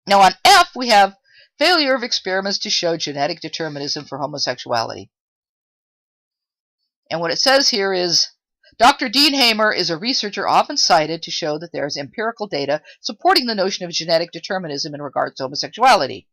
Now on F, we have failure of experiments to show genetic determinism for homosexuality. And what it says here is, Dr. Dean Hamer is a researcher often cited to show that there is empirical data supporting the notion of genetic determinism in regards to homosexuality.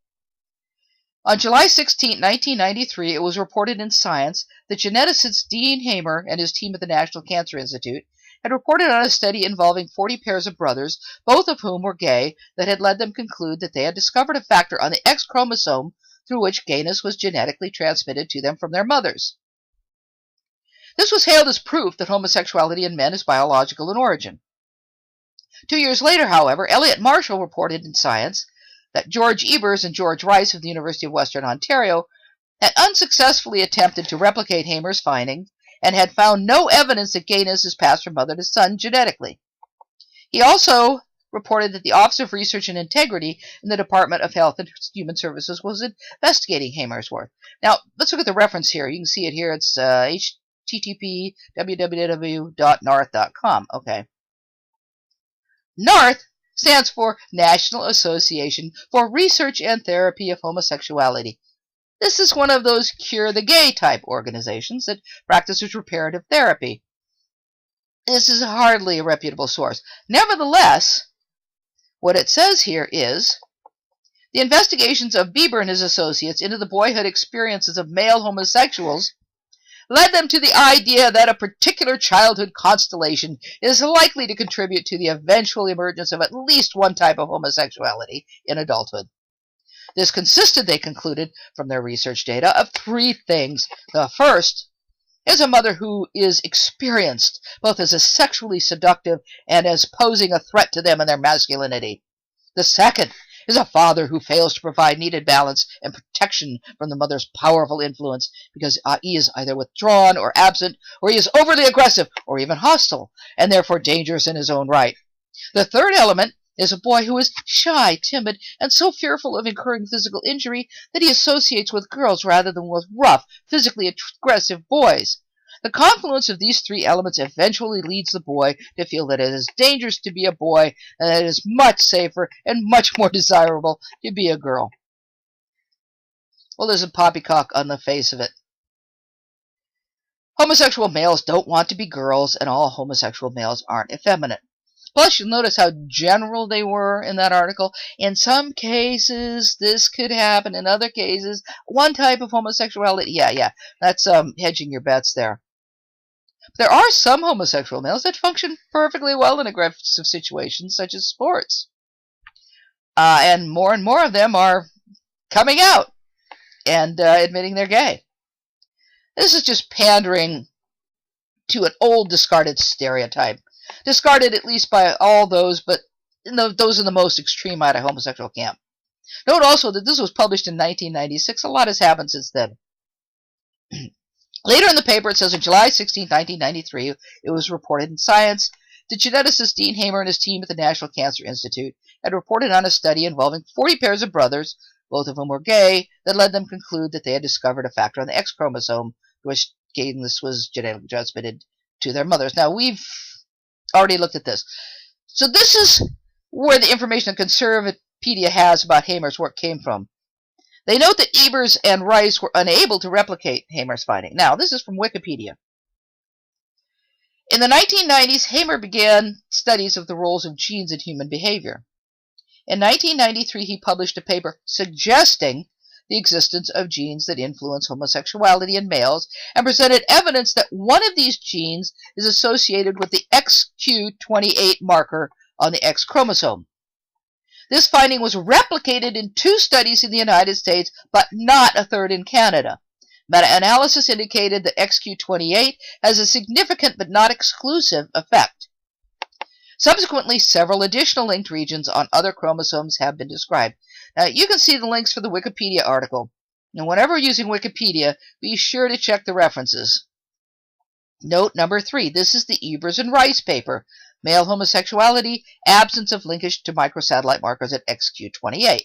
On July 16, 1993, it was reported in Science that geneticist Dean Hamer and his team at the National Cancer Institute had reported on a study involving 40 pairs of brothers, both of whom were gay, that had led them to conclude that they had discovered a factor on the X chromosome through which gayness was genetically transmitted to them from their mothers. This was hailed as proof that homosexuality in men is biological in origin. 2 years later, however, Elliot Marshall reported in Science that George Ebers and George Rice of the University of Western Ontario had unsuccessfully attempted to replicate Hamer's findings and had found no evidence that gayness is passed from mother to son genetically. He also reported that the Office of Research and Integrity in the Department of Health and Human Services was investigating Hamer's work. Now, let's look at the reference here. You can see it here. It's http www.narth.com. Okay. NARTH stands for National Association for Research and Therapy of Homosexuality. This is one of those cure the gay type organizations that practices reparative therapy. This is hardly a reputable source. Nevertheless, what it says here is, the investigations of Bieber and his associates into the boyhood experiences of male homosexuals led them to the idea that a particular childhood constellation is likely to contribute to the eventual emergence of at least one type of homosexuality in adulthood. This consisted, they concluded from their research data, of three things. The first is a mother who is experienced both as a sexually seductive and as posing a threat to them and their masculinity. The second is a father who fails to provide needed balance and protection from the mother's powerful influence because he is either withdrawn or absent, or he is overly aggressive or even hostile, and therefore dangerous in his own right. The third element is a boy who is shy, timid, and so fearful of incurring physical injury that he associates with girls rather than with rough, physically aggressive boys. The confluence of these three elements eventually leads the boy to feel that it is dangerous to be a boy and that it is much safer and much more desirable to be a girl. Well, there's a poppycock on the face of it. Homosexual males don't want to be girls, and all homosexual males aren't effeminate. Plus, you'll notice how general they were in that article. In some cases, this could happen. In other cases, one type of homosexuality. Yeah, that's hedging your bets there. There are some homosexual males that function perfectly well in aggressive situations, such as sports. And more of them are coming out and admitting they're gay. This is just pandering to an old discarded stereotype. Discarded at least by all those, but those in the most extreme out of homosexual camp. Note also that this was published in 1996. A lot has happened since then. Later in the paper, it says on July 16, 1993, it was reported in Science that geneticist Dean Hamer and his team at the National Cancer Institute had reported on a study involving 40 pairs of brothers, both of whom were gay, that led them to conclude that they had discovered a factor on the X chromosome, which gayness was genetically transmitted to their mothers. Now, we've already looked at this. So this is where the information that Conservapedia has about Hamer's work came from. They note that Ebers and Rice were unable to replicate Hamer's finding. Now, this is from Wikipedia. In the 1990s, Hamer began studies of the roles of genes in human behavior. In 1993, he published a paper suggesting the existence of genes that influence homosexuality in males and presented evidence that one of these genes is associated with the XQ28 marker on the X chromosome. This finding was replicated in 2 studies in the United States, but not a third in Canada. Meta-analysis indicated that XQ28 has a significant but not exclusive effect. Subsequently, several additional linked regions on other chromosomes have been described. Now, you can see the links for the Wikipedia article. And whenever using Wikipedia, be sure to check the references. Note number 3. This is the Ebers and Rice paper. Male homosexuality, absence of linkage to microsatellite markers at XQ28.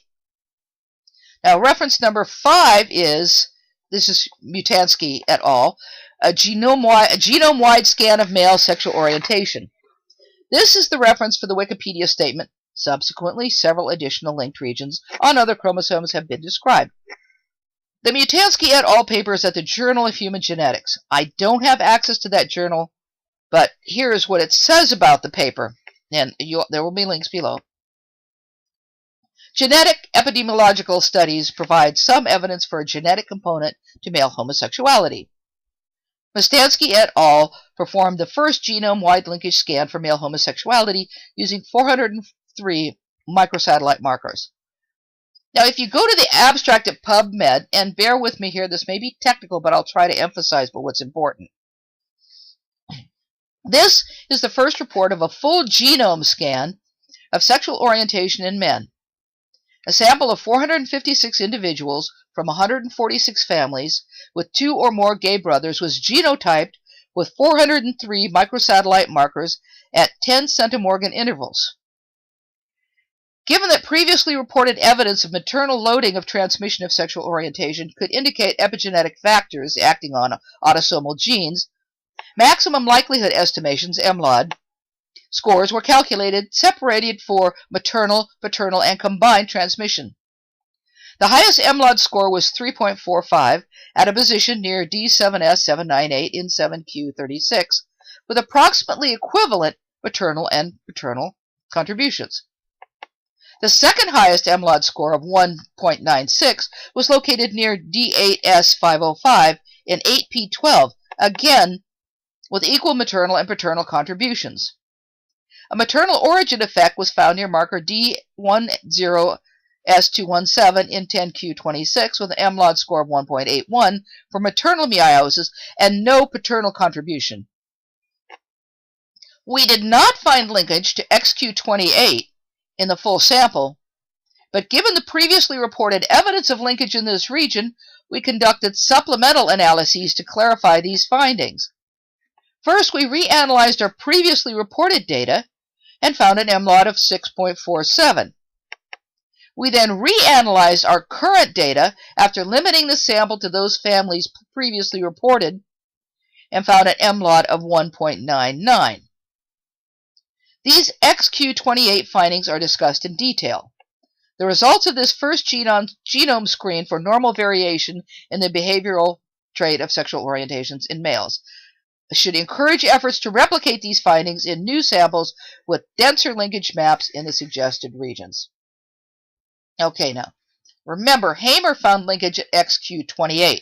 Now, reference number 5 is, this is Mustanski et al., a genome-wide scan of male sexual orientation. This is the reference for the Wikipedia statement Subsequently, several additional linked regions on other chromosomes have been described. The Mustanski et al. Paper is at the Journal of Human Genetics. I don't have access to that journal, but here's what it says about the paper, and there will be links below. Genetic epidemiological studies provide some evidence for a genetic component to male homosexuality. Mustanski et al. Performed the first genome-wide linkage scan for male homosexuality using 403 microsatellite markers. Now, if you go to the abstract at PubMed, and bear with me here, this may be technical, but I'll try to emphasize what's important. This is the first report of a full genome scan of sexual orientation in men. A sample of 456 individuals from 146 families with 2 or more gay brothers was genotyped with 403 microsatellite markers at 10 centimorgan intervals. Given that previously reported evidence of maternal loading of transmission of sexual orientation could indicate epigenetic factors acting on autosomal genes, maximum likelihood estimations, MLOD, scores were calculated, separated for maternal, paternal, and combined transmission. The highest MLOD score was 3.45 at a position near D7S798 in 7Q36, with approximately equivalent maternal and paternal contributions. The second highest MLOD score of 1.96 was located near D8S505 in 8P12, again with equal maternal and paternal contributions. A maternal origin effect was found near marker D10S217 in 10Q26 with an MLOD score of 1.81 for maternal meiosis and no paternal contribution. We did not find linkage to XQ28 in the full sample, but given the previously reported evidence of linkage in this region, we conducted supplemental analyses to clarify these findings. First, we reanalyzed our previously reported data and found an MLOD of 6.47. We then reanalyzed our current data after limiting the sample to those families previously reported and found an MLOD of 1.99. These XQ28 findings are discussed in detail. The results of this first genome screen for normal variation in the behavioral trait of sexual orientations in males should encourage efforts to replicate these findings in new samples with denser linkage maps in the suggested regions. Okay, now, remember, Hamer found linkage at XQ28.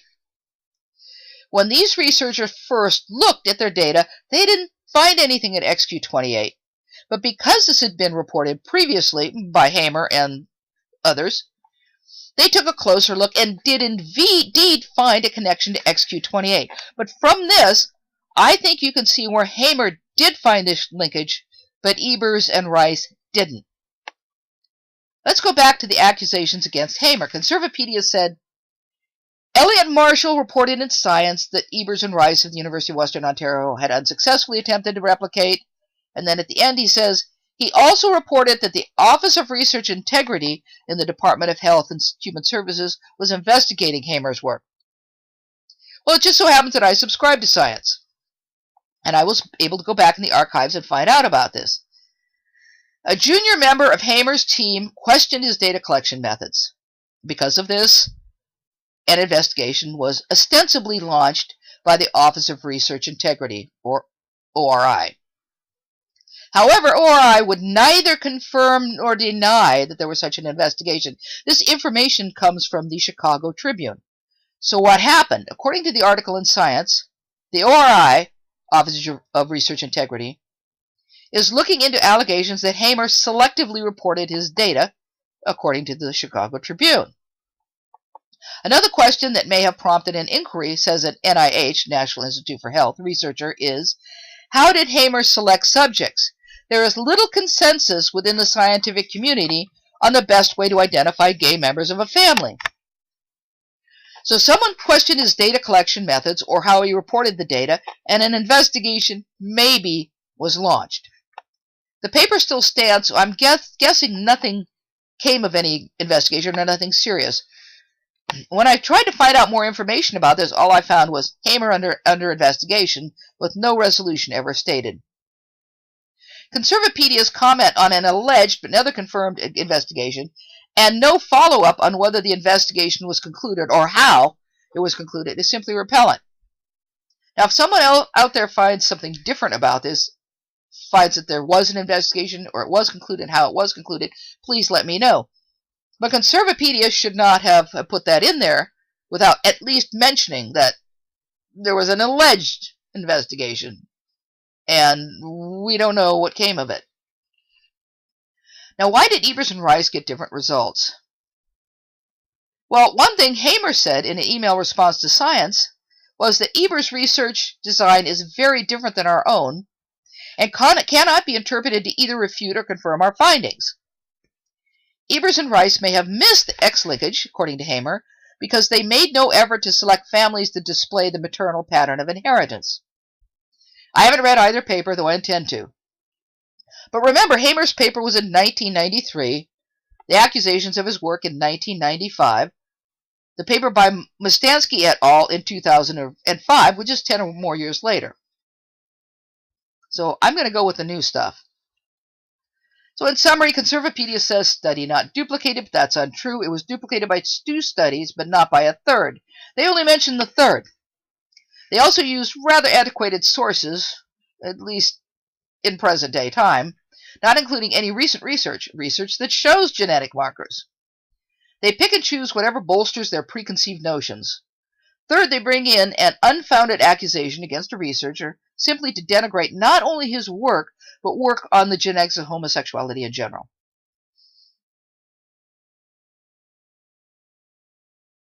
When these researchers first looked at their data, they didn't find anything at XQ28. But because this had been reported previously by Hamer and others, they took a closer look and did indeed find a connection to XQ28. But from this, I think you can see where Hamer did find this linkage, but Ebers and Risch didn't. Let's go back to the accusations against Hamer. Conservapedia said, Elliot Marshall reported in Science that Ebers and Risch of the University of Western Ontario had unsuccessfully attempted to replicate. And then at the end he says, he also reported that the Office of Research Integrity in the Department of Health and Human Services was investigating Hamer's work. Well, it just so happens that I subscribe to Science. And I was able to go back in the archives and find out about this. A junior member of Hamer's team questioned his data collection methods. Because of this, an investigation was ostensibly launched by the Office of Research Integrity, or ORI. However, ORI would neither confirm nor deny that there was such an investigation. This information comes from the Chicago Tribune. So what happened? According to the article in Science, the ORI, Office of Research Integrity, is looking into allegations that Hamer selectively reported his data, according to the Chicago Tribune. Another question that may have prompted an inquiry, says an NIH, National Institute for Health, researcher, is, how did Hamer select subjects? There is little consensus within the scientific community on the best way to identify gay members of a family. So someone questioned his data collection methods or how he reported the data, and an investigation maybe was launched. The paper still stands, so I'm guessing nothing came of any investigation or nothing serious. When I tried to find out more information about this, all I found was Hamer under investigation with no resolution ever stated. Conservapedia's comment on an alleged but never confirmed investigation, and no follow-up on whether the investigation was concluded or how it was concluded, is simply repellent. Now, if someone out there finds something different about this, finds that there was an investigation or it was concluded, how it was concluded, please let me know. But Conservapedia should not have put that in there without at least mentioning that there was an alleged investigation, and we don't know what came of it. Now, why did Ebers and Risch get different results? Well, one thing Hamer said in an email response to Science was that Ebers' research design is very different than our own and cannot be interpreted to either refute or confirm our findings. Ebers and Risch may have missed the X linkage, according to Hamer, because they made no effort to select families that display the maternal pattern of inheritance. I haven't read either paper, though I intend to. But remember, Hamer's paper was in 1993, the accusations of his work in 1995, the paper by Mustanski et al. In 2005, which is 10 or more years later. So I'm going to go with the new stuff. So in summary, Conservapedia says study not duplicated, but that's untrue. It was duplicated by 2 studies, but not by a third. They only mentioned the third. They also used rather antiquated sources, at least in present-day time, not including any recent research that shows genetic markers. They pick and choose whatever bolsters their preconceived notions. Third, they bring in an unfounded accusation against a researcher simply to denigrate not only his work, but work on the genetics of homosexuality in general.